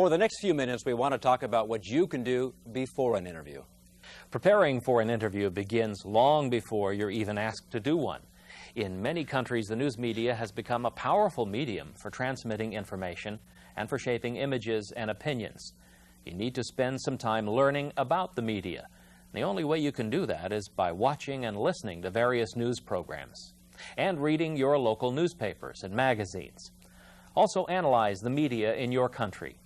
For the next few minutes, we want to talk about what you can do before an interview. Preparing for an interview begins long before you're even asked to do one. In many countries, the news media has become a powerful medium for transmitting information and for shaping images and opinions. You need to spend some time learning about the media. The only way you can do that is by watching and listening to various news programs and reading your local newspapers and magazines. Also, analyze the media in your country.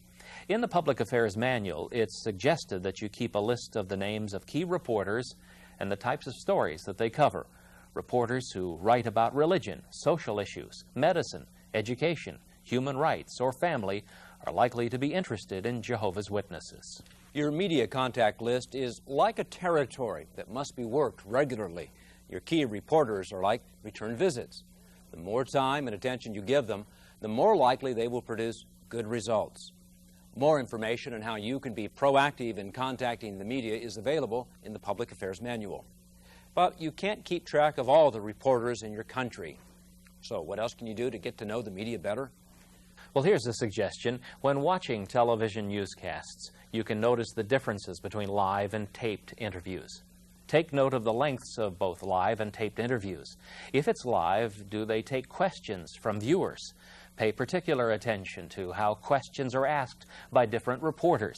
In the Public Affairs Manual, it's suggested that you keep a list of the names of key reporters and the types of stories that they cover. Reporters who write about religion, social issues, medicine, education, human rights, or family are likely to be interested in Jehovah's Witnesses. Your media contact list is like a territory that must be worked regularly. Your key reporters are like return visits. The more time and attention you give them, the more likely they will produce good results. More information on how you can be proactive in contacting the media is available in the Public Affairs Manual. But you can't keep track of all the reporters in your country. So what else can you do to get to know the media better? Well, here's a suggestion. When watching television newscasts, you can notice the differences between live and taped interviews. Take note of the lengths of both live and taped interviews. If it's live, do they take questions from viewers? Pay particular attention to how questions are asked by different reporters,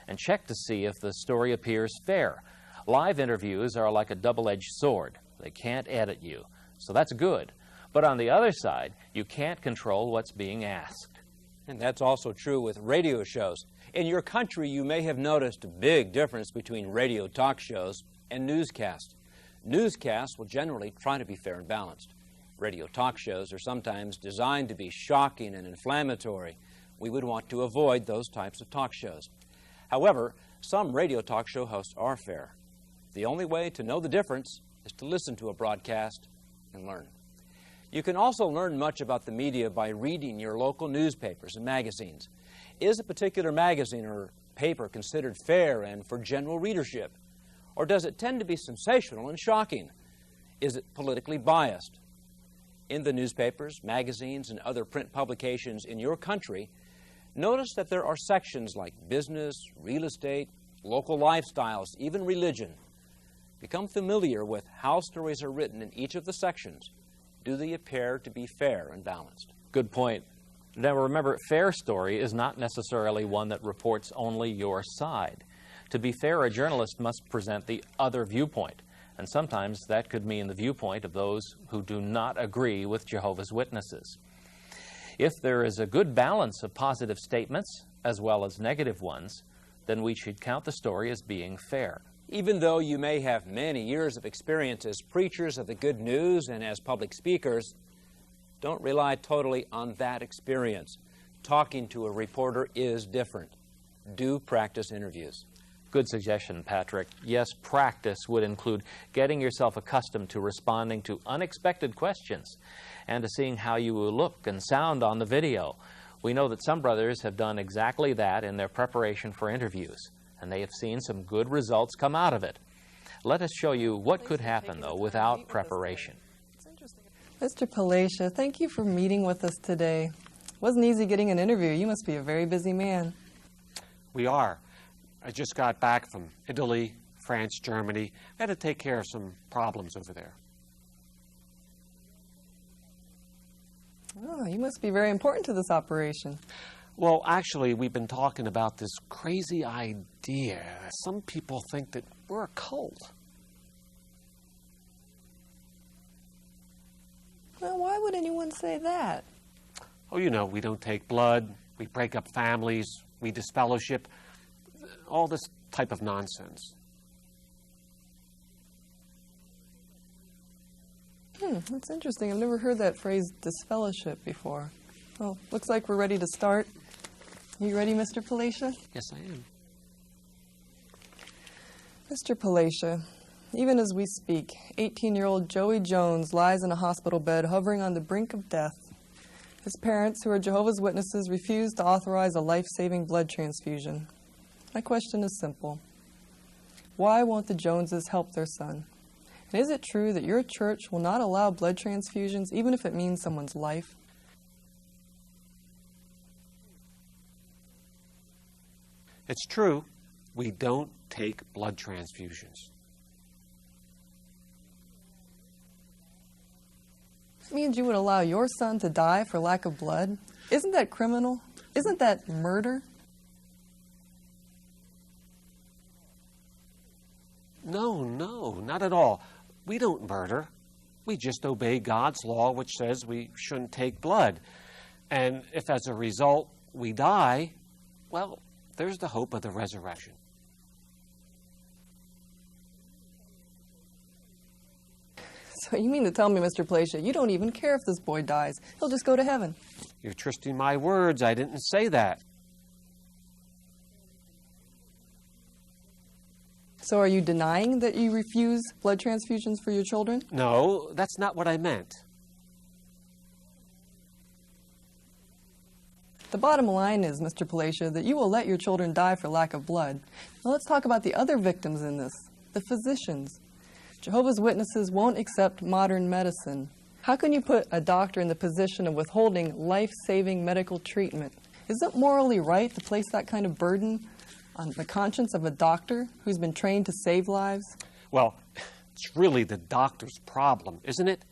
and check to see if the story appears fair. Live interviews are like a double-edged sword. They can't edit you, so that's good. But on the other side, you can't control what's being asked. And that's also true with radio shows. In your country, you may have noticed a big difference between radio talk shows and newscasts. Newscasts will generally try to be fair and balanced. Radio talk shows are sometimes designed to be shocking and inflammatory. We would want to avoid those types of talk shows. However, some radio talk show hosts are fair. The only way to know the difference is to listen to a broadcast and learn. You can also learn much about the media by reading your local newspapers and magazines. Is a particular magazine or paper considered fair and for general readership? Or does it tend to be sensational and shocking? Is it politically biased? In the newspapers, magazines, and other print publications in your country, notice that there are sections like business, real estate, local lifestyles, even religion. Become familiar with how stories are written in each of the sections. Do they appear to be fair and balanced? Good point. Now remember, fair story is not necessarily one that reports only your side. To be fair, a journalist must present the other viewpoint. And sometimes that could mean the viewpoint of those who do not agree with Jehovah's Witnesses. If there is a good balance of positive statements as well as negative ones, then we should count the story as being fair. Even though you may have many years of experience as preachers of the good news and as public speakers, don't rely totally on that experience. Talking to a reporter is different. Do practice interviews. Good suggestion, Patrick. Yes, practice would include getting yourself accustomed to responding to unexpected questions and to seeing how you will look and sound on the video. We know that some brothers have done exactly that in their preparation for interviews, and they have seen some good results come out of it. Let us show you what could happen, though, without preparation. Mr. Palacia, thank you for meeting with us today. It wasn't easy getting an interview. You must be a very busy man. We are. I just got back from Italy, France, Germany. I had to take care of some problems over there. Oh, you must be very important to this operation. Well, actually, we've been talking about this crazy idea. Some people think that we're a cult. Well, why would anyone say that? Oh, you know, we don't take blood, we break up families, we disfellowship, all this type of nonsense. That's interesting. I've never heard that phrase, disfellowship, before. Well, looks like we're ready to start. You ready, Mr. Palacia? Yes, I am. Mr. Palacia, even as we speak, 18-year-old Joey Jones lies in a hospital bed hovering on the brink of death. His parents, who are Jehovah's Witnesses, refuse to authorize a life-saving blood transfusion. My question is simple. Why won't the Joneses help their son? And is it true that your church will not allow blood transfusions even if it means someone's life? It's true, we don't take blood transfusions. That means you would allow your son to die for lack of blood? Isn't that criminal? Isn't that murder? No, not at all. We don't murder. We just obey God's law, which says we shouldn't take blood. And if as a result we die, well, there's the hope of the resurrection. So you mean to tell me, Mr. Placia, you don't even care if this boy dies. He'll just go to heaven. You're twisting my words. I didn't say that. So are you denying that you refuse blood transfusions for your children? No, that's not what I meant. The bottom line is, Mr. Placia, that you will let your children die for lack of blood. Now let's talk about the other victims in this, the physicians. Jehovah's Witnesses won't accept modern medicine. How can you put a doctor in the position of withholding life-saving medical treatment? Is it morally right to place that kind of burden on the conscience of a doctor who's been trained to save lives? Well, it's really the doctor's problem, isn't it?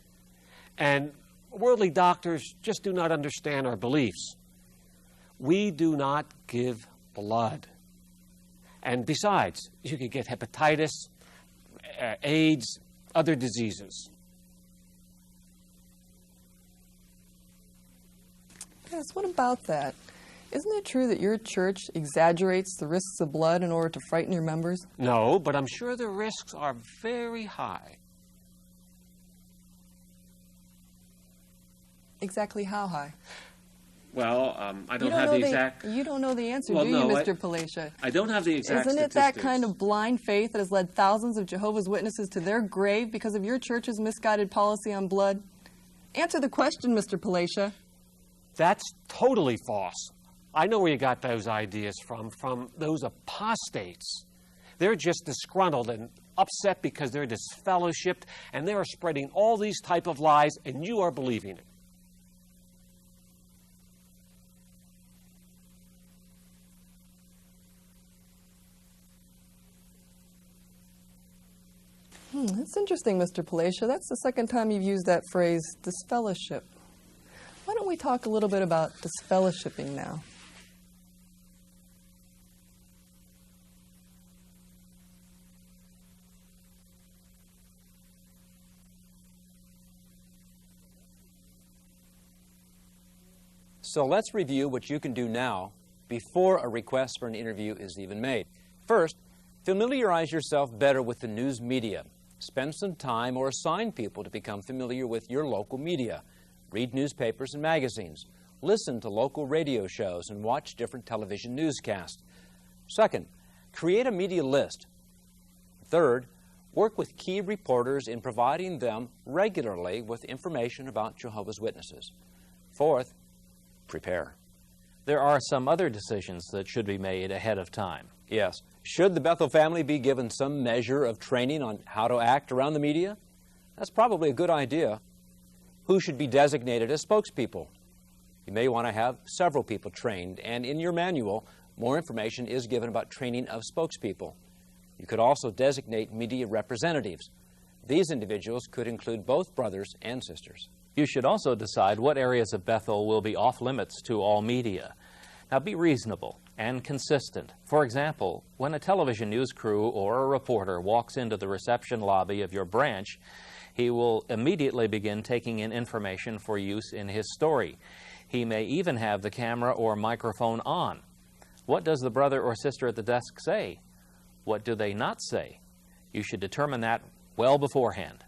And worldly doctors just do not understand our beliefs. We do not give blood. And besides, you could get hepatitis, AIDS, other diseases. Yes, what about that? Isn't it true that your church exaggerates the risks of blood in order to frighten your members? No, but I'm sure the risks are very high. Exactly how high? Well, I don't have the exact... You don't know the answer, Well, do no, you, Mr. Placia? I don't have the exact Isn't it statistics. that kind of blind faith that has led thousands of Jehovah's Witnesses to their grave because of your church's misguided policy on blood? Answer the question, Mr. Placia. That's totally false. I know where you got those ideas from those apostates. They're just disgruntled and upset because they're disfellowshipped, and they are spreading all these type of lies, and you are believing it. That's interesting, Mr. Placia. That's the second time you've used that phrase, disfellowship. Why don't we talk a little bit about disfellowshipping now? So let's review what you can do now before a request for an interview is even made. First, familiarize yourself better with the news media. Spend some time or assign people to become familiar with your local media. Read newspapers and magazines. Listen to local radio shows and watch different television newscasts. Second, create a media list. Third, work with key reporters in providing them regularly with information about Jehovah's Witnesses. Fourth, prepare. There are some other decisions that should be made ahead of time. Yes. Should the Bethel family be given some measure of training on how to act around the media? That's probably a good idea. Who should be designated as spokespeople? You may want to have several people trained, and in your manual, more information is given about training of spokespeople. You could also designate media representatives. These individuals could include both brothers and sisters. You should also decide what areas of Bethel will be off limits to all media. Now, be reasonable and consistent. For example, when a television news crew or a reporter walks into the reception lobby of your branch, he will immediately begin taking in information for use in his story. He may even have the camera or microphone on. What does the brother or sister at the desk say? What do they not say? You should determine that well beforehand.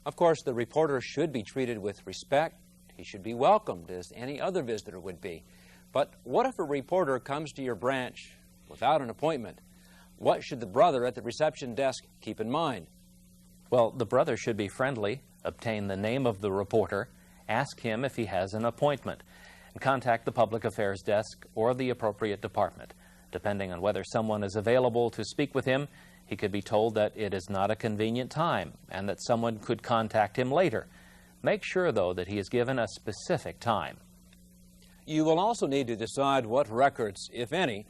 Of course, the reporter should be treated with respect. He should be welcomed as any other visitor would be. But what if a reporter comes to your branch without an appointment? What should the brother at the reception desk keep in mind? Well, the brother should be friendly, obtain the name of the reporter, ask him if he has an appointment, and contact the public affairs desk or the appropriate department. Depending on whether someone is available to speak with him, he could be told that it is not a convenient time and that someone could contact him later. Make sure, though, that he is given a specific time. You will also need to decide what records, if any,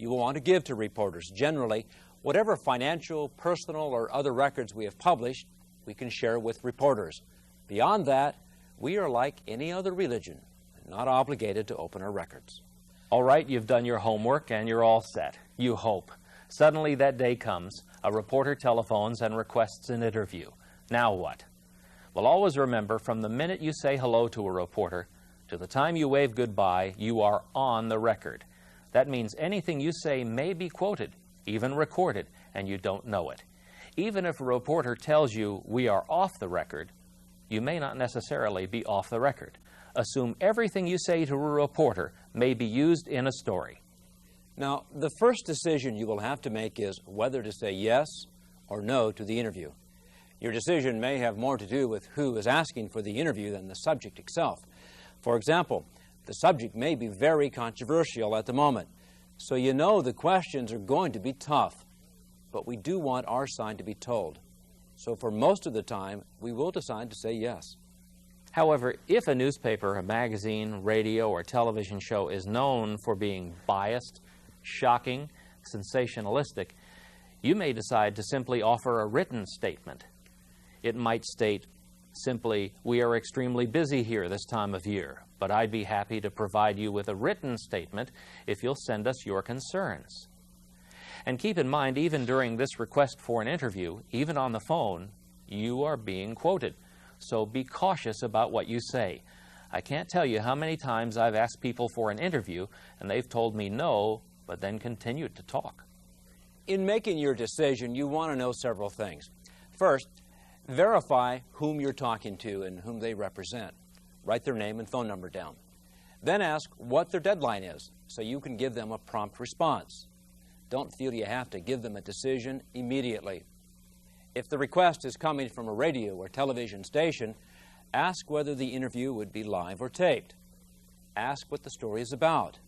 you will want to give to reporters. Generally, whatever financial, personal, or other records we have published, we can share with reporters. Beyond that, we are like any other religion, not obligated to open our records. All right, you've done your homework and you're all set. You hope. Suddenly that day comes, a reporter telephones and requests an interview. Now what? Well, always remember, from the minute you say hello to a reporter to the time you wave goodbye, you are on the record. That means anything you say may be quoted, even recorded, and you don't know it. Even if a reporter tells you we are off the record, you may not necessarily be off the record. Assume everything you say to a reporter may be used in a story. Now, the first decision you will have to make is whether to say yes or no to the interview. Your decision may have more to do with who is asking for the interview than the subject itself. For example, the subject may be very controversial at the moment, so you know the questions are going to be tough, but we do want our side to be told. So for most of the time, we will decide to say yes. However, if a newspaper, a magazine, radio, or television show is known for being biased, shocking, sensationalistic, you may decide to simply offer a written statement. It might state simply, "We are extremely busy here this time of year, but I'd be happy to provide you with a written statement if you'll send us your concerns." And keep in mind, even during this request for an interview, even on the phone, you are being quoted. So be cautious about what you say. I can't tell you how many times I've asked people for an interview and they've told me no, but then continued to talk. In making your decision, you want to know several things. First, verify whom you're talking to and whom they represent. Write their name and phone number down. Then ask what their deadline is so you can give them a prompt response. Don't feel you have to give them a decision immediately. If the request is coming from a radio or television station, ask whether the interview would be live or taped. Ask what the story is about.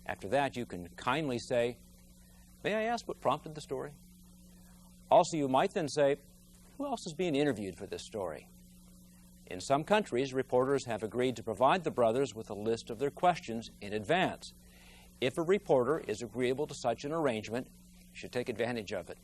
After that, you can kindly say, "May I ask what prompted the story?" Also, you might then say, "Who else is being interviewed for this story?" In some countries, reporters have agreed to provide the brothers with a list of their questions in advance. If a reporter is agreeable to such an arrangement, you should take advantage of it.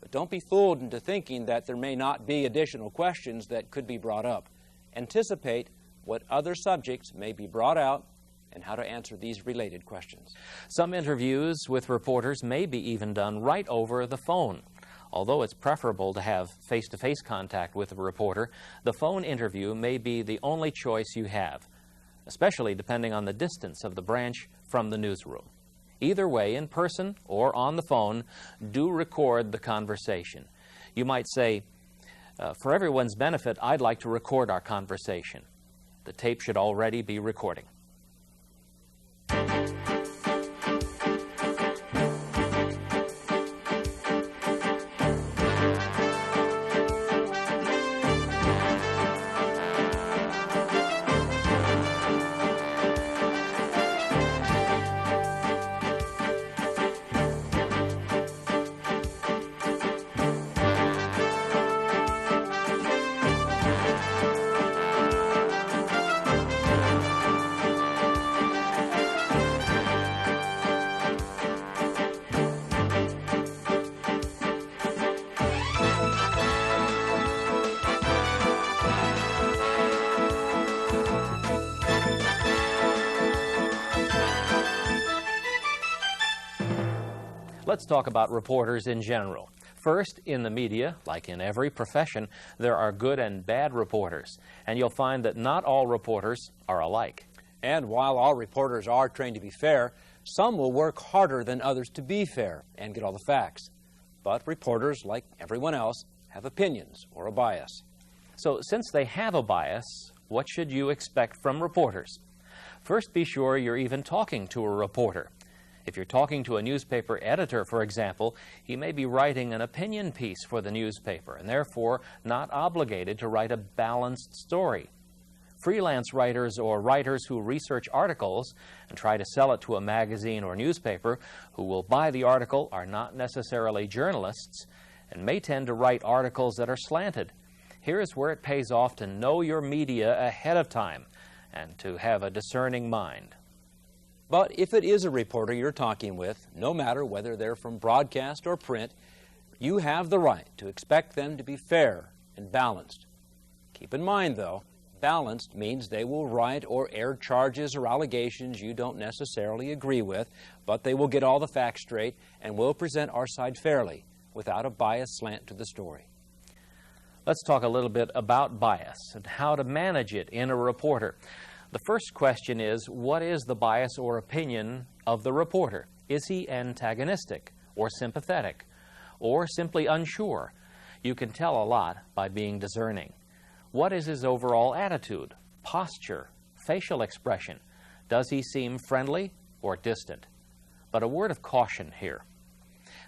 But don't be fooled into thinking that there may not be additional questions that could be brought up. Anticipate what other subjects may be brought out and how to answer these related questions. Some interviews with reporters may be even done right over the phone. Although it's preferable to have face-to-face contact with a reporter, the phone interview may be the only choice you have, especially depending on the distance of the branch from the newsroom. Either way, in person or on the phone, do record the conversation. You might say, "For everyone's benefit, I'd like to record our conversation." The tape should already be recording. Let's talk about reporters in general. First, in the media, like in every profession, there are good and bad reporters, and you'll find that not all reporters are alike. And while all reporters are trained to be fair, some will work harder than others to be fair and get all the facts. But reporters, like everyone else, have opinions or a bias. So since they have a bias, what should you expect from reporters? First, be sure you're even talking to a reporter. If you're talking to a newspaper editor, for example, he may be writing an opinion piece for the newspaper and therefore not obligated to write a balanced story. Freelance writers or writers who research articles and try to sell it to a magazine or newspaper who will buy the article are not necessarily journalists and may tend to write articles that are slanted. Here is where it pays off to know your media ahead of time and to have a discerning mind. But if it is a reporter you're talking with, no matter whether they're from broadcast or print, you have the right to expect them to be fair and balanced. Keep in mind, though, balanced means they will write or air charges or allegations you don't necessarily agree with, but they will get all the facts straight and will present our side fairly, without a biased slant to the story. Let's talk a little bit about bias and how to manage it in a reporter. The first question is, what is the bias or opinion of the reporter? Is he antagonistic or sympathetic or simply unsure? You can tell a lot by being discerning. What is his overall attitude, posture, facial expression? Does he seem friendly or distant? But a word of caution here.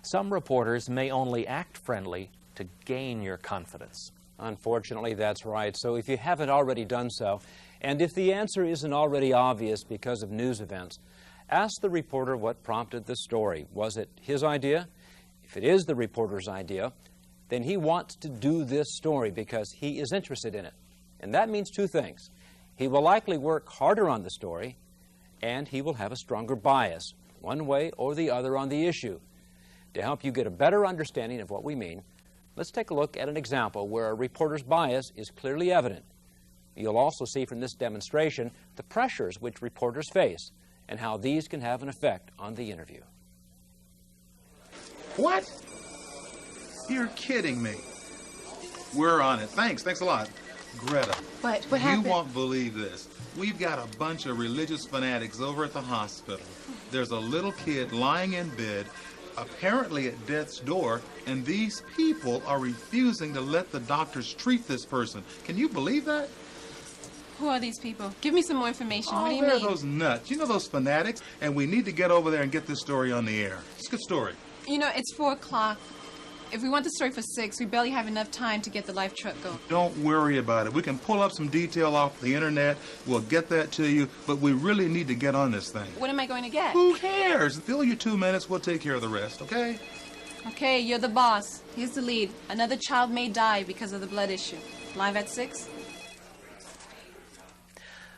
Some reporters may only act friendly to gain your confidence. Unfortunately, that's right. So if you haven't already done so, and if the answer isn't already obvious because of news events, ask the reporter what prompted the story. Was it his idea? If it is the reporter's idea, then he wants to do this story because he is interested in it. And that means two things. He will likely work harder on the story, and he will have a stronger bias, one way or the other on the issue. To help you get a better understanding of what we mean, let's take a look at an example where a reporter's bias is clearly evident. You'll also see from this demonstration the pressures which reporters face and how these can have an effect on the interview. What? You're kidding me. We're on it. Thanks a lot. Greta. What happened? You won't believe this. We've got a bunch of religious fanatics over at the hospital. There's a little kid lying in bed, apparently at death's door, and these people are refusing to let the doctors treat this person. Can you believe that? Who are these people? Give me some more information. What do you they're mean? those nuts. You know those fanatics? And we need to get over there and get this story on the air. It's a good story. You know, it's 4 o'clock. If we want the story for 6, we barely have enough time to get the live truck going. Don't worry about it. We can pull up some detail off the internet. We'll get that to you, but we really need to get on this thing. What am I going to get? Who cares? Fill your 2 minutes. We'll take care of the rest, okay? Okay, you're the boss. Here's the lead. Another child may die because of the blood issue. Live at 6?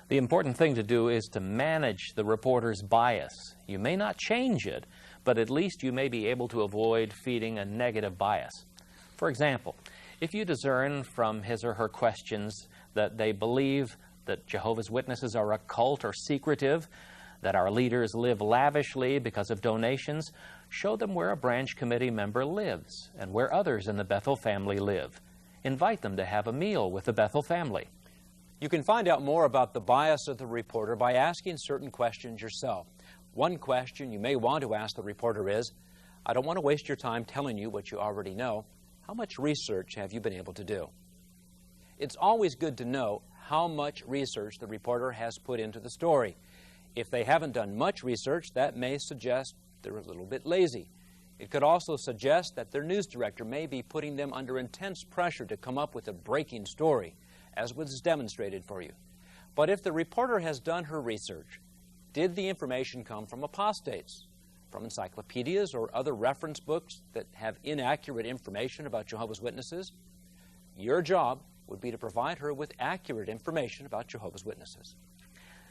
The important thing to do is to manage the reporter's bias. You may not change it, but at least you may be able to avoid feeding a negative bias. For example, if you discern from his or her questions that they believe that Jehovah's Witnesses are a cult or secretive, that our leaders live lavishly because of donations, show them where a branch committee member lives and where others in the Bethel family live. Invite them to have a meal with the Bethel family. You can find out more about the bias of the reporter by asking certain questions yourself. One question you may want to ask the reporter is, I don't want to waste your time telling you what you already know. How much research have you been able to do? It's always good to know how much research the reporter has put into the story. If they haven't done much research, that may suggest they're a little bit lazy. It could also suggest that their news director may be putting them under intense pressure to come up with a breaking story, as was demonstrated for you. But if the reporter has done her research, did the information come from apostates, from encyclopedias or other reference books that have inaccurate information about Jehovah's Witnesses? Your job would be to provide her with accurate information about Jehovah's Witnesses.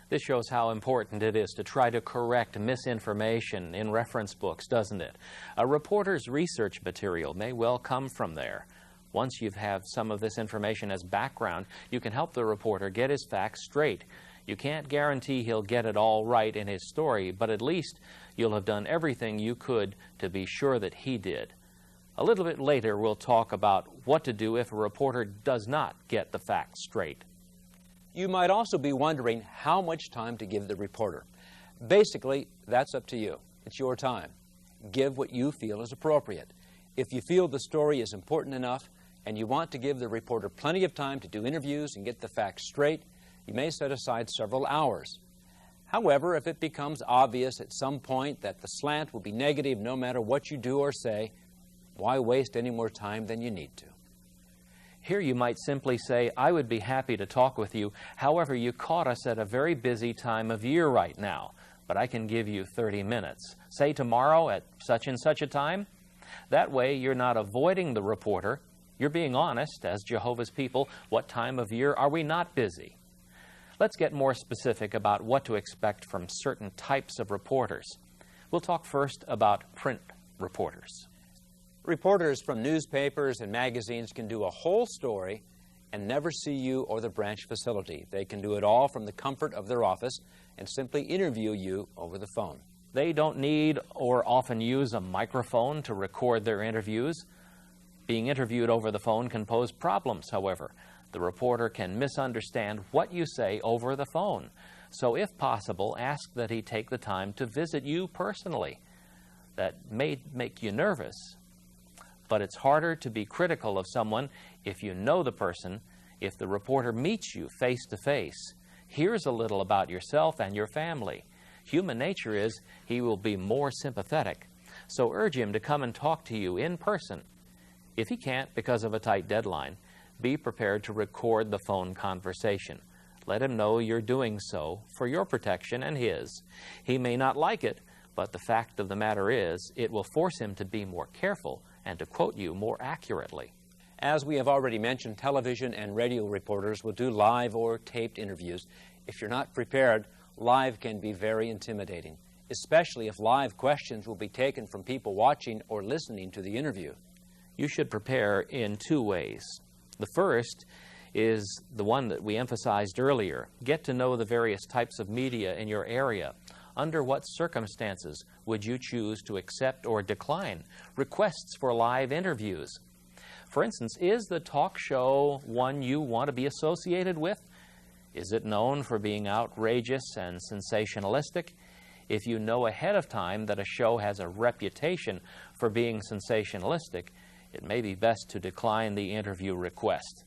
This shows how important it is to try to correct misinformation in reference books, doesn't it? A reporter's research material may well come from there. Once you have some of this information as background, you can help the reporter get his facts straight. You can't guarantee he'll get it all right in his story, but at least you'll have done everything you could to be sure that he did. A little bit later, we'll talk about what to do if a reporter does not get the facts straight. You might also be wondering how much time to give the reporter. Basically, that's up to you. It's your time. Give what you feel is appropriate. If you feel the story is important enough and you want to give the reporter plenty of time to do interviews and get the facts straight, you may set aside several hours. However, if it becomes obvious at some point that the slant will be negative no matter what you do or say, why waste any more time than you need to? Here you might simply say, I would be happy to talk with you. However, you caught us at a very busy time of year right now, but I can give you 30 minutes. Say tomorrow at such and such a time. That way, you're not avoiding the reporter. You're being honest, as Jehovah's people. What time of year are we not busy? Let's get more specific about what to expect from certain types of reporters. We'll talk first about print reporters. Reporters from newspapers and magazines can do a whole story and never see you or the branch facility. They can do it all from the comfort of their office and simply interview you over the phone. They don't need or often use a microphone to record their interviews. Being interviewed over the phone can pose problems, however. The reporter can misunderstand what you say over the phone. So if possible, ask that he take the time to visit you personally. That may make you nervous, but it's harder to be critical of someone if you know the person, if the reporter meets you face to face, hears a little about yourself and your family. Human nature is he will be more sympathetic. So urge him to come and talk to you in person. If he can't because of a tight deadline, be prepared to record the phone conversation. Let him know you're doing so for your protection and his. He may not like it, but the fact of the matter is it will force him to be more careful and to quote you more accurately. As we have already mentioned, television and radio reporters will do live or taped interviews. If you're not prepared, live can be very intimidating, especially if live questions will be taken from people watching or listening to the interview. You should prepare in two ways. The first is the one that we emphasized earlier. Get to know the various types of media in your area. Under what circumstances would you choose to accept or decline requests for live interviews? For instance, is the talk show one you want to be associated with? Is it known for being outrageous and sensationalistic? If you know ahead of time that a show has a reputation for being sensationalistic, it may be best to decline the interview request.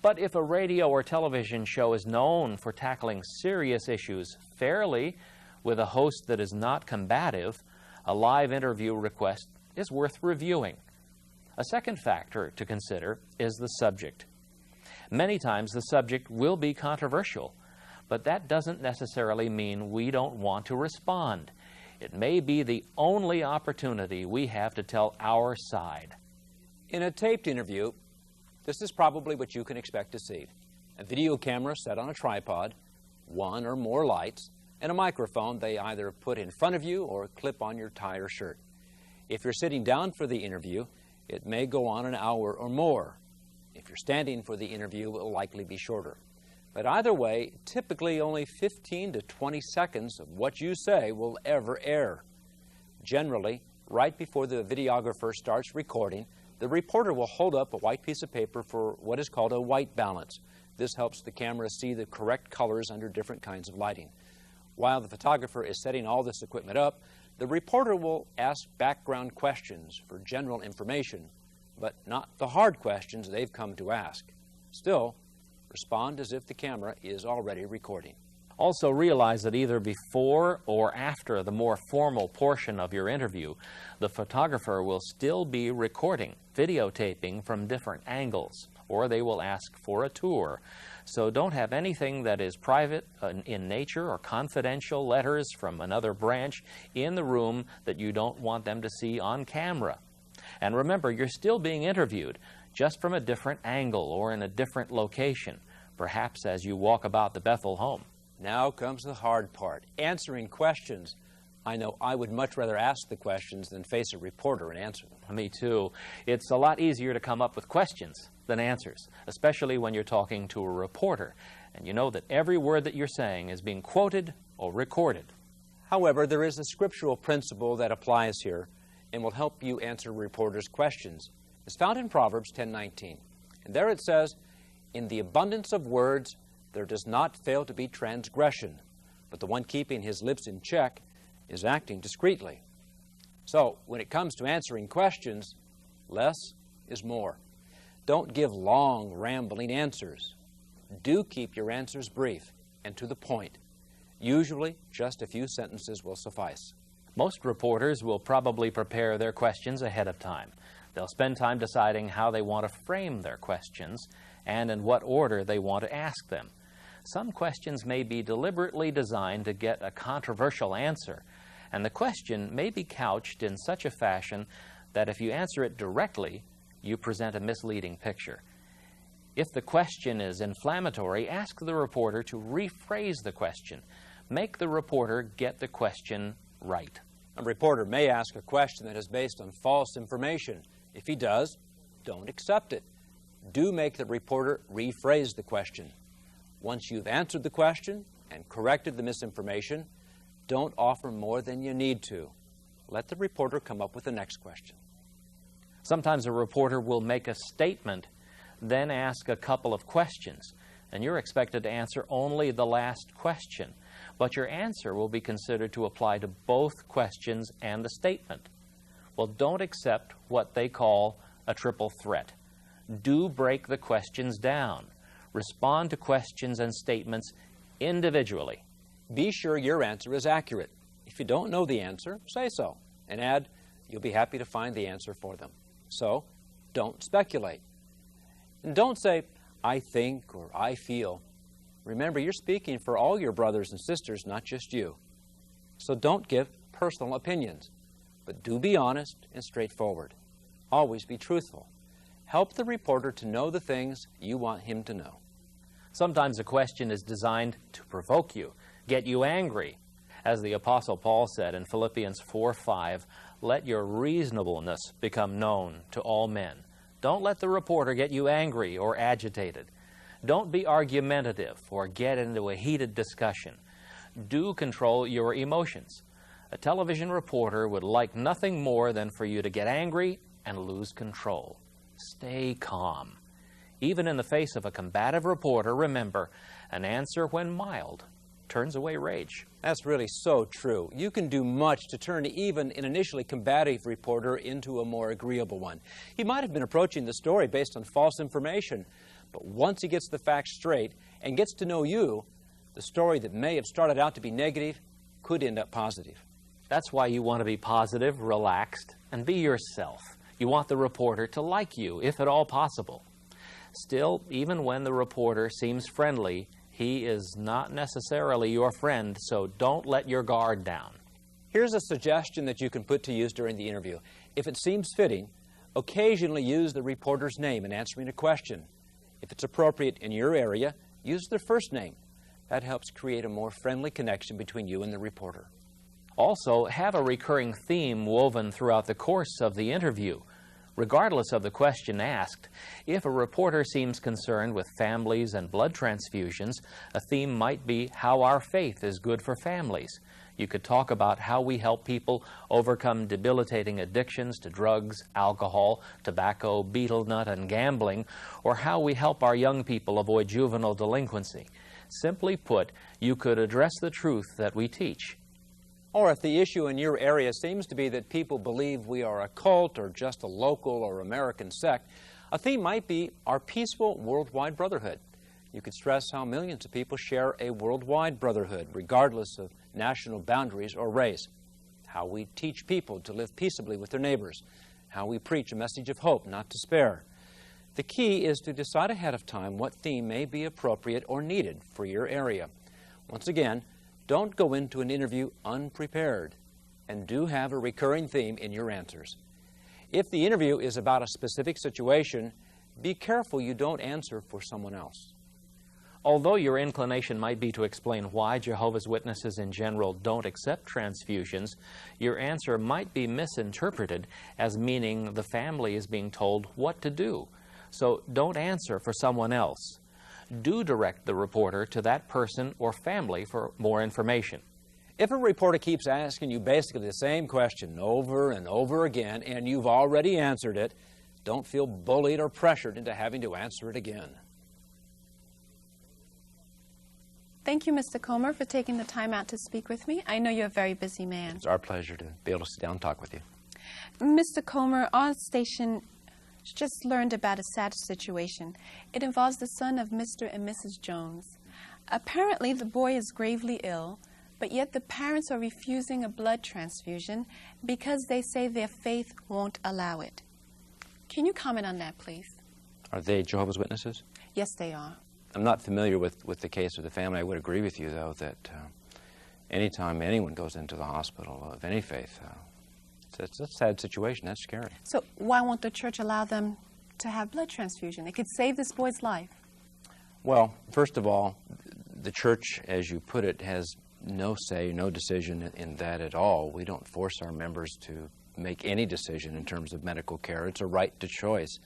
But if a radio or television show is known for tackling serious issues fairly with a host that is not combative, a live interview request is worth reviewing. A second factor to consider is the subject. Many times the subject will be controversial, but that doesn't necessarily mean we don't want to respond. It may be the only opportunity we have to tell our side. In a taped interview, this is probably what you can expect to see. A video camera set on a tripod, one or more lights, and a microphone they either put in front of you or clip on your tie or shirt. If you're sitting down for the interview, it may go on an hour or more. If you're standing for the interview, it will likely be shorter. But either way, typically only 15 to 20 seconds of what you say will ever air. Generally, right before the videographer starts recording, the reporter will hold up a white piece of paper for what is called a white balance. This helps the camera see the correct colors under different kinds of lighting. While the photographer is setting all this equipment up, the reporter will ask background questions for general information, but not the hard questions they've come to ask. Still, respond as if the camera is already recording. Also realize that either before or after the more formal portion of your interview, the photographer will still be recording, videotaping from different angles, or they will ask for a tour. So don't have anything that is private in nature or confidential letters from another branch in the room that you don't want them to see on camera. And remember, you're still being interviewed, just from a different angle or in a different location, perhaps as you walk about the Bethel home. Now comes the hard part, answering questions. I know I would much rather ask the questions than face a reporter and answer them. Me too. It's a lot easier to come up with questions than answers, especially when you're talking to a reporter, and you know that every word that you're saying is being quoted or recorded. However, there is a scriptural principle that applies here and will help you answer reporters' questions. It's found in Proverbs 10:19. And there it says, "In the abundance of words there does not fail to be transgression, but the one keeping his lips in check is acting discreetly." So, when it comes to answering questions, less is more. Don't give long, rambling answers. Do keep your answers brief and to the point. Usually, just a few sentences will suffice. Most reporters will probably prepare their questions ahead of time. They'll spend time deciding how they want to frame their questions and in what order they want to ask them. Some questions may be deliberately designed to get a controversial answer, and the question may be couched in such a fashion that if you answer it directly, you present a misleading picture. If the question is inflammatory, ask the reporter to rephrase the question. Make the reporter get the question right. A reporter may ask a question that is based on false information. If he does, don't accept it. Do make the reporter rephrase the question. Once you've answered the question and corrected the misinformation, don't offer more than you need to. Let the reporter come up with the next question. Sometimes a reporter will make a statement, then ask a couple of questions, and you're expected to answer only the last question. But your answer will be considered to apply to both questions and the statement. Well, don't accept what they call a triple threat. Do break the questions down. Respond to questions and statements individually. Be sure your answer is accurate. If you don't know the answer, say so, and add, you'll be happy to find the answer for them. So, don't speculate. And don't say, I think or I feel. Remember, you're speaking for all your brothers and sisters, not just you. So don't give personal opinions, but do be honest and straightforward. Always be truthful. Help the reporter to know the things you want him to know. Sometimes a question is designed to provoke you, get you angry. As the Apostle Paul said in Philippians 4:5, let your reasonableness become known to all men. Don't let the reporter get you angry or agitated. Don't be argumentative or get into a heated discussion. Do control your emotions. A television reporter would like nothing more than for you to get angry and lose control. Stay calm. Even in the face of a combative reporter, remember, an answer when mild turns away rage. That's really so true. You can do much to turn even an initially combative reporter into a more agreeable one. He might have been approaching the story based on false information, but once he gets the facts straight and gets to know you, the story that may have started out to be negative could end up positive. That's why you want to be positive, relaxed, and be yourself. You want the reporter to like you, if at all possible. Still, even when the reporter seems friendly, he is not necessarily your friend, so don't let your guard down. Here's a suggestion that you can put to use during the interview. If it seems fitting, occasionally use the reporter's name in answering a question. If it's appropriate in your area, use their first name. That helps create a more friendly connection between you and the reporter. Also, have a recurring theme woven throughout the course of the interview. Regardless of the question asked, if a reporter seems concerned with families and blood transfusions, a theme might be how our faith is good for families. You could talk about how we help people overcome debilitating addictions to drugs, alcohol, tobacco, betel nut, and gambling, or how we help our young people avoid juvenile delinquency. Simply put, you could address the truth that we teach. Or if the issue in your area seems to be that people believe we are a cult or just a local or American sect, a theme might be our peaceful worldwide brotherhood. You could stress how millions of people share a worldwide brotherhood, regardless of national boundaries or race. How we teach people to live peaceably with their neighbors. How we preach a message of hope, not despair. The key is to decide ahead of time what theme may be appropriate or needed for your area. Once again, don't go into an interview unprepared, and do have a recurring theme in your answers. If the interview is about a specific situation, be careful you don't answer for someone else. Although your inclination might be to explain why Jehovah's Witnesses in general don't accept transfusions, your answer might be misinterpreted as meaning the family is being told what to do. So don't answer for someone else. Do direct the reporter to that person or family for more information. If a reporter keeps asking you basically the same question over and over again, and you've already answered it, don't feel bullied or pressured into having to answer it again. Thank you, Mr. Comer, for taking the time out to speak with me. I know you're a very busy man. It's our pleasure to be able to sit down and talk with you. Mr. Comer, our station just learned about a sad situation. It involves the son of Mr. and Mrs. Jones. Apparently, the boy is gravely ill, but yet the parents are refusing a blood transfusion because they say their faith won't allow it. Can you comment on that, please? Are they Jehovah's Witnesses? Yes, they are. I'm not familiar with the case of the family. I would agree with you, though, that anytime anyone goes into the hospital of any faith, it's a sad situation. That's scary. So why won't the church allow them to have blood transfusion? It could save this boy's life. Well, first of all, the church, as you put it, has no say, no decision in that at all. We don't force our members to make any decision in terms of medical care. It's a right to choice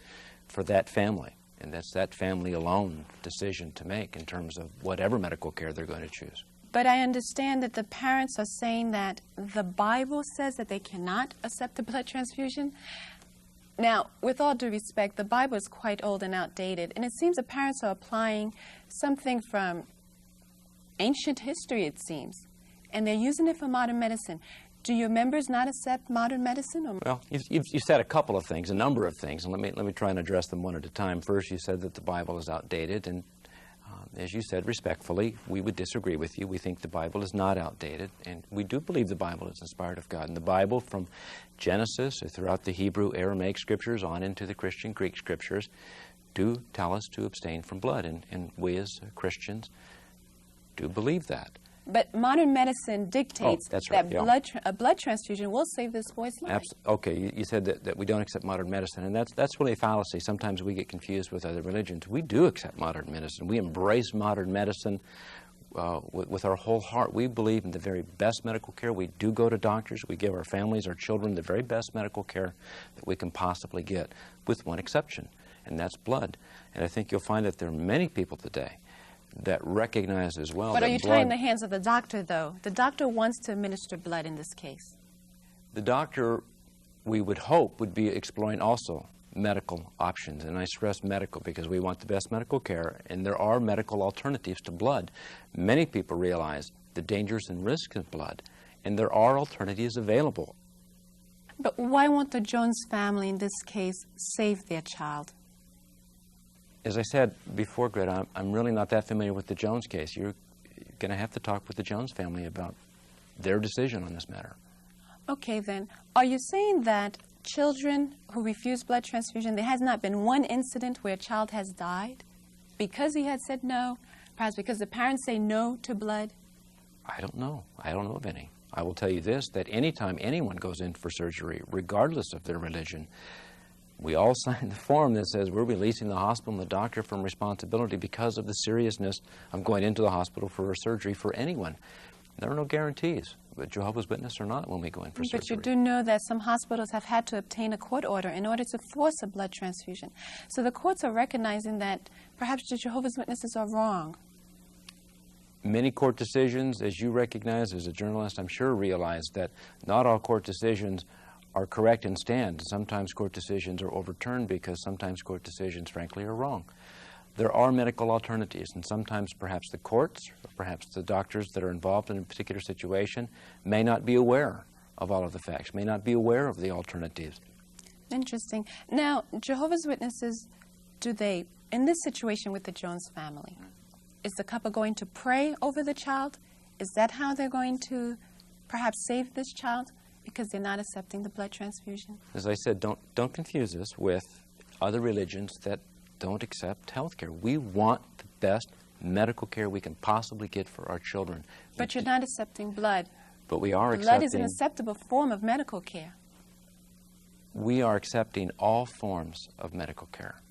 for that family, and that's that family alone decision to make in terms of whatever medical care they're going to choose. But I understand that the parents are saying that the Bible says that they cannot accept the blood transfusion. Now, with all due respect, the Bible is quite old and outdated, and it seems the parents are applying something from ancient history, it seems, and they're using it for modern medicine. Do your members not accept modern medicine? Or? Well, you said a couple of things, a number of things, and let me try and address them one at a time. First, you said that the Bible is outdated, and as you said respectfully, we would disagree with you. We think the Bible is not outdated, and we do believe the Bible is inspired of God. And the Bible, from Genesis throughout the Hebrew, Aramaic scriptures on into the Christian Greek scriptures, do tell us to abstain from blood, and we as Christians do believe that. But modern medicine dictates that's right, that a blood transfusion will save this boy's life. Okay, you said that we don't accept modern medicine, and that's really a fallacy. Sometimes we get confused with other religions. We do accept modern medicine. We embrace modern medicine with our whole heart. We believe in the very best medical care. We do go to doctors. We give our families, our children, the very best medical care that we can possibly get, with one exception, and that's blood. And I think you'll find that there are many people today that recognize as well. But that are you blood, tying the hands of the doctor, though? The doctor wants to administer blood in this case. The doctor, we would hope, would be exploring also medical options. And I stress medical because we want the best medical care, and there are medical alternatives to blood. Many people realize the dangers and risks of blood, and there are alternatives available. But why won't the Jones family, in this case, save their child? As I said before, Greta, I'm really not that familiar with the Jones case. You're going to have to talk with the Jones family about their decision on this matter. Okay, then. Are you saying that children who refuse blood transfusion, there has not been one incident where a child has died because he had said no, perhaps because the parents say no to blood? I don't know. I don't know of any. I will tell you this, that anytime anyone goes in for surgery, regardless of their religion, we all sign the form that says we're releasing the hospital and the doctor from responsibility because of the seriousness of going into the hospital for a surgery for anyone. There are no guarantees, but Jehovah's Witness or not, when we go in for surgery. But you do know that some hospitals have had to obtain a court order in order to force a blood transfusion. So the courts are recognizing that perhaps the Jehovah's Witnesses are wrong. Many court decisions, as you recognize as a journalist, I'm sure realize that not all court decisions are correct and stand. Sometimes court decisions are overturned because sometimes court decisions, frankly, are wrong. There are medical alternatives, and sometimes perhaps the courts, or perhaps the doctors that are involved in a particular situation may not be aware of all of the facts, may not be aware of the alternatives. Interesting. Now, Jehovah's Witnesses, do they, in this situation with the Jones family, is the couple going to pray over the child? Is that how they're going to perhaps save this child? Because they're not accepting the blood transfusion? As I said, don't confuse us with other religions that don't accept health care. We want the best medical care we can possibly get for our children. But you're not accepting blood. But we are accepting... Blood is an acceptable form of medical care. We are accepting all forms of medical care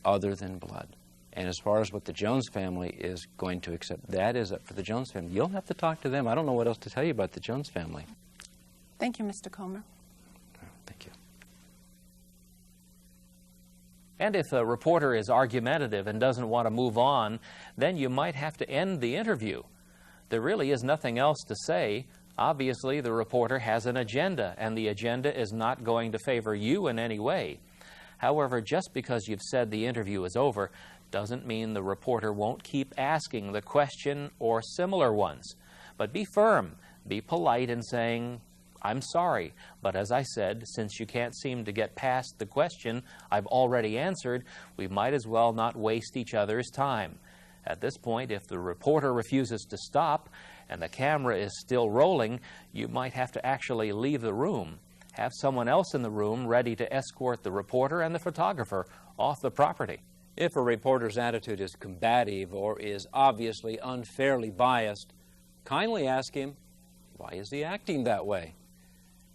other than blood. And as far as what the Jones family is going to accept, that is up for the Jones family. You'll have to talk to them. I don't know what else to tell you about the Jones family. Thank you, Mr. Comer. Thank you. And if a reporter is argumentative and doesn't want to move on, then you might have to end the interview. There really is nothing else to say. Obviously, the reporter has an agenda, and the agenda is not going to favor you in any way. However, just because you've said the interview is over doesn't mean the reporter won't keep asking the question or similar ones. But be firm, be polite in saying, I'm sorry, but as I said, since you can't seem to get past the question I've already answered, we might as well not waste each other's time. At this point, if the reporter refuses to stop and the camera is still rolling, you might have to actually leave the room. Have someone else in the room ready to escort the reporter and the photographer off the property. If a reporter's attitude is combative or is obviously unfairly biased, kindly ask him, why is he acting that way?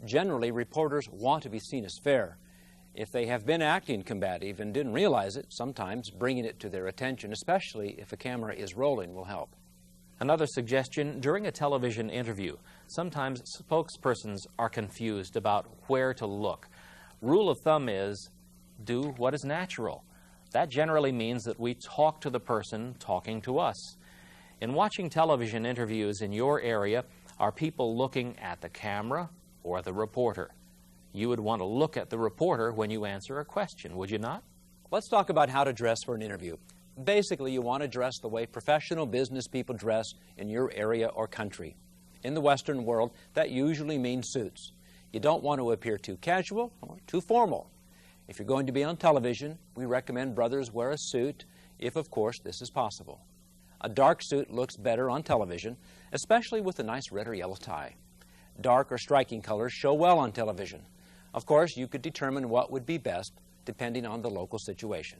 Generally, reporters want to be seen as fair. If they have been acting combative and didn't realize it, sometimes bringing it to their attention, especially if a camera is rolling, will help. Another suggestion, during a television interview, sometimes spokespersons are confused about where to look. Rule of thumb is, do what is natural. That generally means that we talk to the person talking to us. In watching television interviews in your area, are people looking at the camera or the reporter? You would want to look at the reporter when you answer a question, would you not? Let's talk about how to dress for an interview. Basically, you want to dress the way professional business people dress in your area or country. In the Western world, that usually means suits. You don't want to appear too casual or too formal. If you're going to be on television, we recommend brothers wear a suit, if, of course, this is possible. A dark suit looks better on television, especially with a nice red or yellow tie. Dark or striking colors show well on television. Of course, you could determine what would be best depending on the local situation.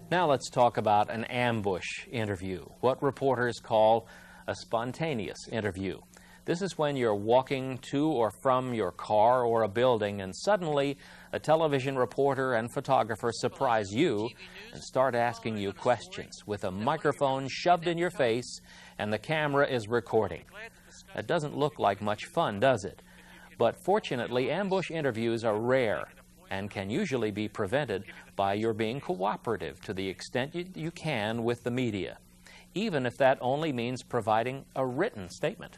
Now let's talk about an ambush interview, what reporters call a spontaneous interview. This is when you're walking to or from your car or a building and suddenly a television reporter and photographer surprise you and start asking you questions with a microphone shoved in your face and the camera is recording. That doesn't look like much fun, does it? But fortunately, ambush interviews are rare and can usually be prevented by your being cooperative to the extent you can with the media, even if that only means providing a written statement.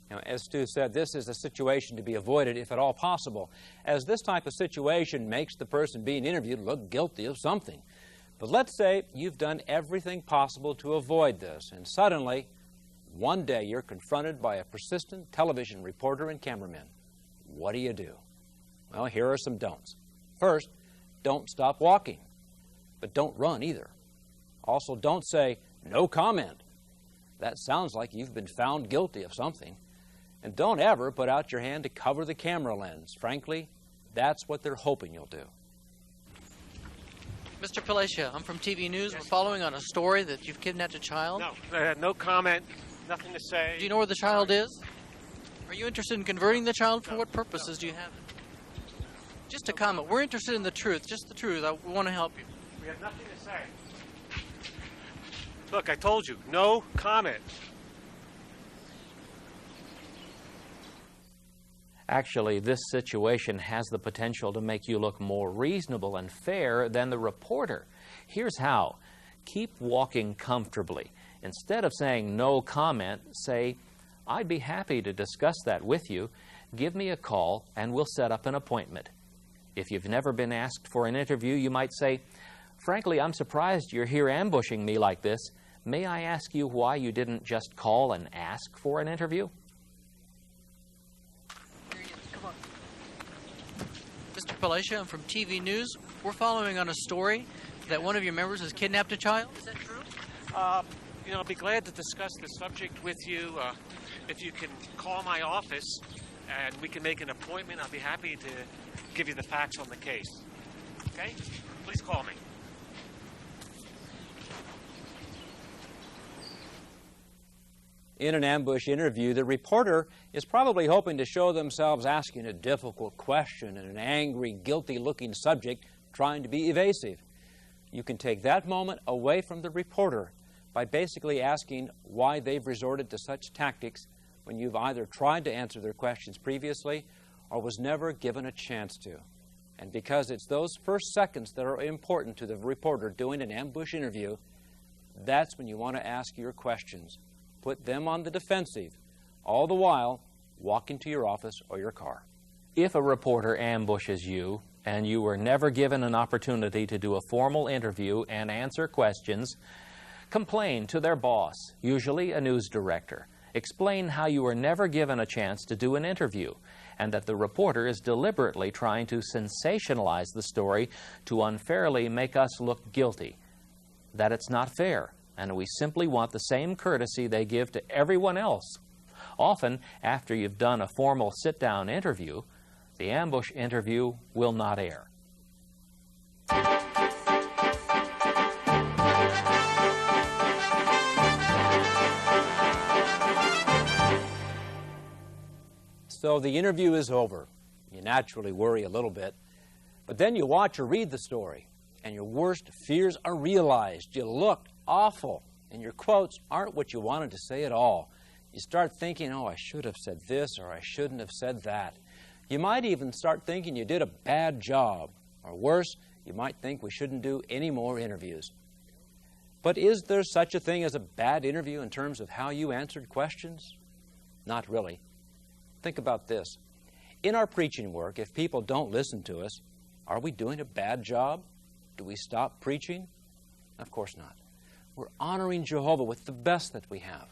Now, as Stu said, this is a situation to be avoided if at all possible, as this type of situation makes the person being interviewed look guilty of something. But let's say you've done everything possible to avoid this, and suddenly, one day you're confronted by a persistent television reporter and cameraman. What do? Well, here are some don'ts. First, don't stop walking, but don't run either. Also, don't say, "No comment." That sounds like you've been found guilty of something. And don't ever put out your hand to cover the camera lens. Frankly, that's what they're hoping you'll do. Mr. Palacia, I'm from TV News. We're following on a story that you've kidnapped a child. No, no comment, nothing to say. Do you know where the child is? Are you interested in converting the child? For what purposes do you have it? Just a comment. We're interested in the truth, just the truth. We want to help you. We have nothing to say. Look, I told you, no comment. Actually, this situation has the potential to make you look more reasonable and fair than the reporter. Here's how. Keep walking comfortably. Instead of saying no comment, say, "I'd be happy to discuss that with you. Give me a call and we'll set up an appointment." If you've never been asked for an interview, you might say, "Frankly, I'm surprised you're here ambushing me like this. May I ask you why you didn't just call and ask for an interview?" Come on. Mr. Palacia, I'm from TV News. We're following on a story that one of your members has kidnapped a child. Is that true? I'll be glad to discuss the subject with you. If you can call my office and we can make an appointment, I'll be happy to give you the facts on the case. Okay? Please call me. In an ambush interview, the reporter is probably hoping to show themselves asking a difficult question and an angry, guilty-looking subject trying to be evasive. You can take that moment away from the reporter by basically asking why they've resorted to such tactics when you've either tried to answer their questions previously or was never given a chance to. And because it's those first seconds that are important to the reporter doing an ambush interview, that's when you want to ask your questions. Put them on the defensive, all the while walking to your office or your car. If a reporter ambushes you and you were never given an opportunity to do a formal interview and answer questions, complain to their boss, usually a news director. Explain how you were never given a chance to do an interview and that the reporter is deliberately trying to sensationalize the story to unfairly make us look guilty. that it's not fair, and we simply want the same courtesy they give to everyone else. Often, after you've done a formal sit-down interview, the ambush interview will not air. So the interview is over. You naturally worry a little bit, but then you watch or read the story, and your worst fears are realized. You looked awful, and your quotes aren't what you wanted to say at all. You start thinking, oh, I should have said this, or I shouldn't have said that. You might even start thinking you did a bad job, or worse, you might think we shouldn't do any more interviews. But is there such a thing as a bad interview in terms of how you answered questions? Not really. Think about this. In our preaching work, if people don't listen to us, are we doing a bad job? Do we stop preaching? Of course not. We're honoring Jehovah with the best that we have.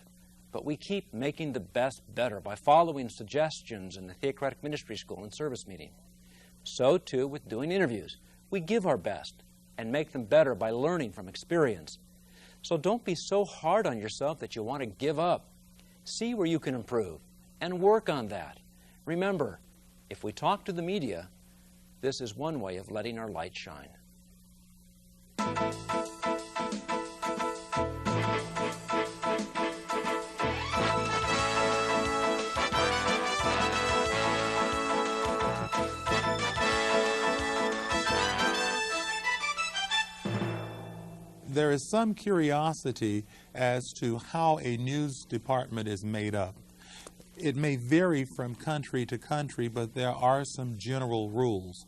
But we keep making the best better by following suggestions in the Theocratic Ministry School and service meeting. So, too, with doing interviews. We give our best and make them better by learning from experience. So don't be so hard on yourself that you want to give up. See where you can improve and work on that. Remember, if we talk to the media, this is one way of letting our light shine. There is some curiosity as to how a news department is made up. It may vary from country to country, but there are some general rules.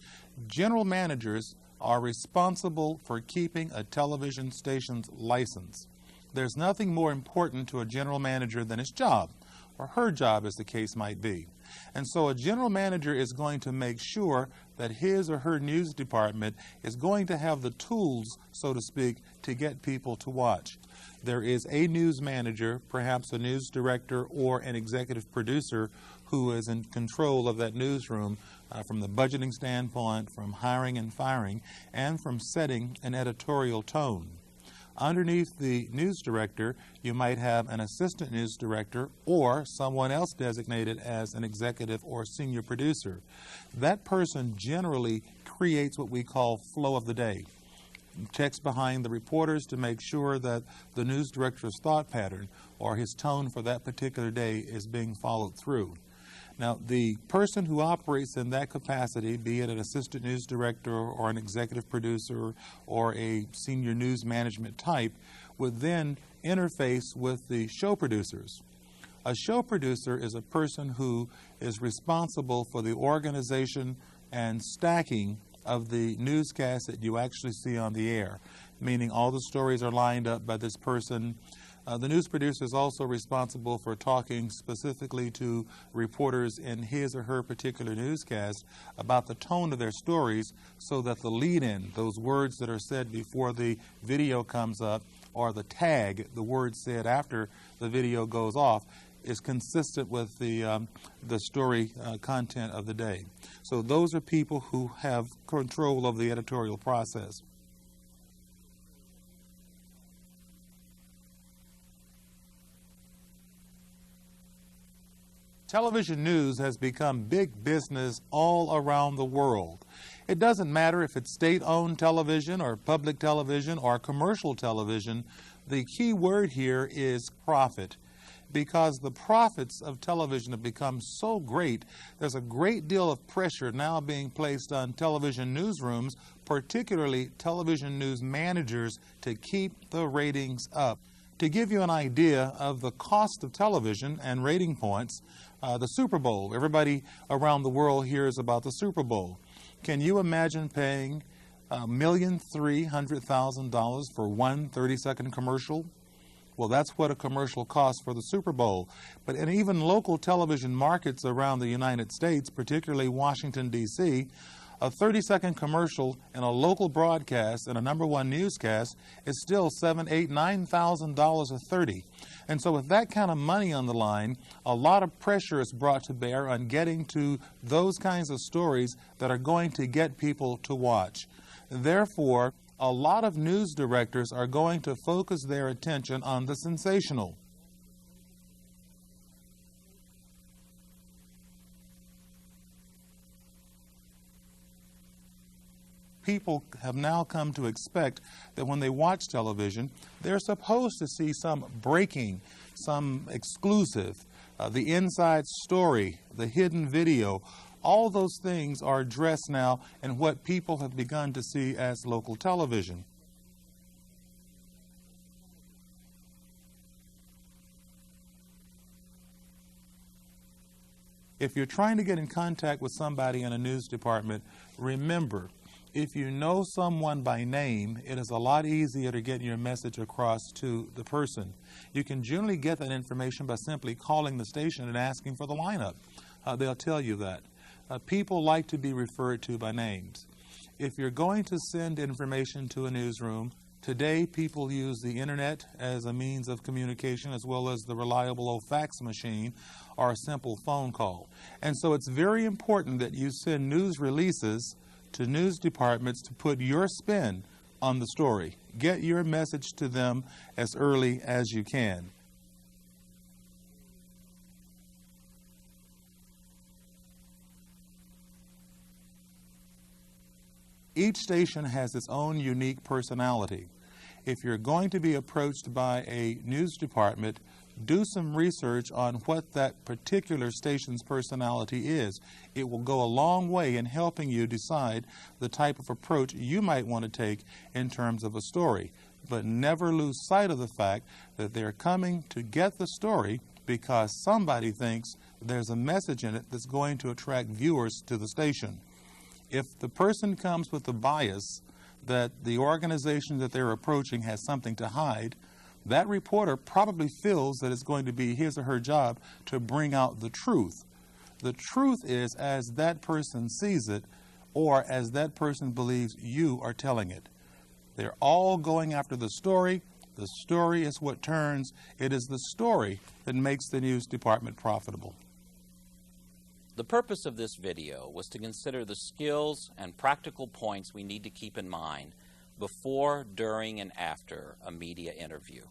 General managers are responsible for keeping a television station's license. There's nothing more important to a general manager than his job, or her job as the case might be. And so a general manager is going to make sure that his or her news department is going to have the tools, so to speak, to get people to watch. There is a news manager, perhaps a news director or an executive producer who is in control of that newsroom from the budgeting standpoint, from hiring and firing, and from setting an editorial tone. Underneath the news director, you might have an assistant news director or someone else designated as an executive or senior producer. That person generally creates what we call flow of the day. Checks behind the reporters to make sure that the news director's thought pattern or his tone for that particular day is being followed through. Now, the person who operates in that capacity, be it an assistant news director or an executive producer or a senior news management type, would then interface with the show producers. A show producer is a person who is responsible for the organization and stacking of the newscasts that you actually see on the air, meaning all the stories are lined up by this person. The news producer is also responsible for talking specifically to reporters in his or her particular newscast about the tone of their stories so that the lead-in, those words that are said before the video comes up, or the tag, the words said after the video goes off, is consistent with the story content of the day. So those are people who have control of the editorial process. Television news has become big business all around the world. It doesn't matter if it's state-owned television or public television or commercial television. The key word here is profit. Because the profits of television have become so great, there's a great deal of pressure now being placed on television newsrooms, particularly television news managers, to keep the ratings up. To give you an idea of the cost of television and rating points, the Super Bowl. Everybody around the world hears about the Super Bowl. Can you imagine paying $1,300,000 for one 30-second commercial? Well, that's what a commercial costs for the Super Bowl. But in even local television markets around the United States, particularly Washington, D.C., a 30-second commercial in a local broadcast and a #1 newscast is still $7,000, $8,000, $9,000 a 30. And so with that kind of money on the line, a lot of pressure is brought to bear on getting to those kinds of stories that are going to get people to watch. Therefore, A lot of news directors are going to focus their attention on the sensational. People have now come to expect that when they watch television, they're supposed to see some breaking, some exclusive, the inside story, the hidden video. All those things are addressed now in what people have begun to see as local television. If you're trying to get in contact with somebody in a news department, remember, if you know someone by name, it is a lot easier to get your message across to the person. You can generally get that information by simply calling the station and asking for the lineup. They'll tell you that. People like to be referred to by names. If you're going to send information to a newsroom, today people use the internet as a means of communication as well as the reliable old fax machine or a simple phone call. And so it's very important that you send news releases to news departments to put your spin on the story. Get your message to them as early as you can. Each station has its own unique personality. If you're going to be approached by a news department, do some research on what that particular station's personality is. It will go a long way in helping you decide the type of approach you might want to take in terms of a story. But never lose sight of the fact that they're coming to get the story because somebody thinks there's a message in it that's going to attract viewers to the station. If the person comes with the bias that the organization that they're approaching has something to hide, that reporter probably feels that it's going to be his or her job to bring out the truth. The truth is as that person sees it or as that person believes you are telling it. They're all going after the story. The story is what turns. It is the story that makes the news department profitable. The purpose of this video was to consider the skills and practical points we need to keep in mind before, during, and after a media interview.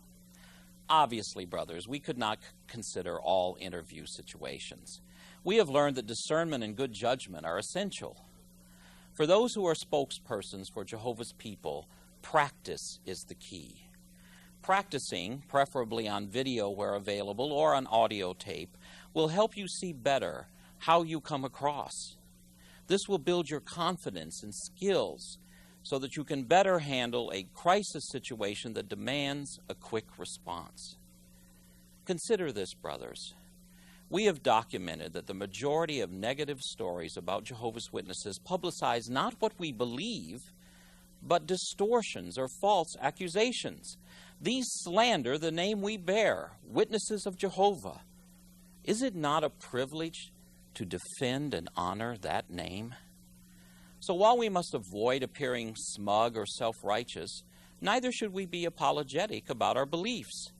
Obviously, brothers, we could not consider all interview situations. We have learned that discernment and good judgment are essential. For those who are spokespersons for Jehovah's people, practice is the key. Practicing, preferably on video where available or on audio tape, will help you see better how you come across. This will build your confidence and skills so that you can better handle a crisis situation that demands a quick response. Consider this, brothers. We have documented that the majority of negative stories about Jehovah's Witnesses publicize not what we believe, but distortions or false accusations. These slander the name we bear, Witnesses of Jehovah. Is it not a privilege to defend and honor that name? So while we must avoid appearing smug or self-righteous, neither should we be apologetic about our beliefs.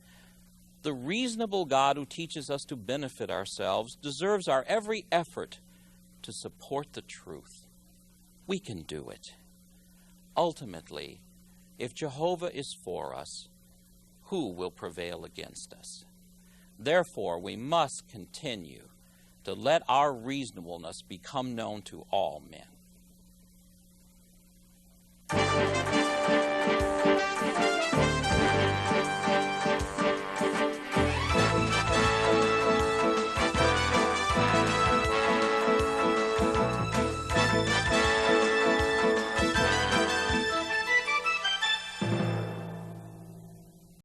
The reasonable God who teaches us to benefit ourselves deserves our every effort to support the truth. We can do it. Ultimately, if Jehovah is for us, who will prevail against us? Therefore, we must continue to let our reasonableness become known to all men.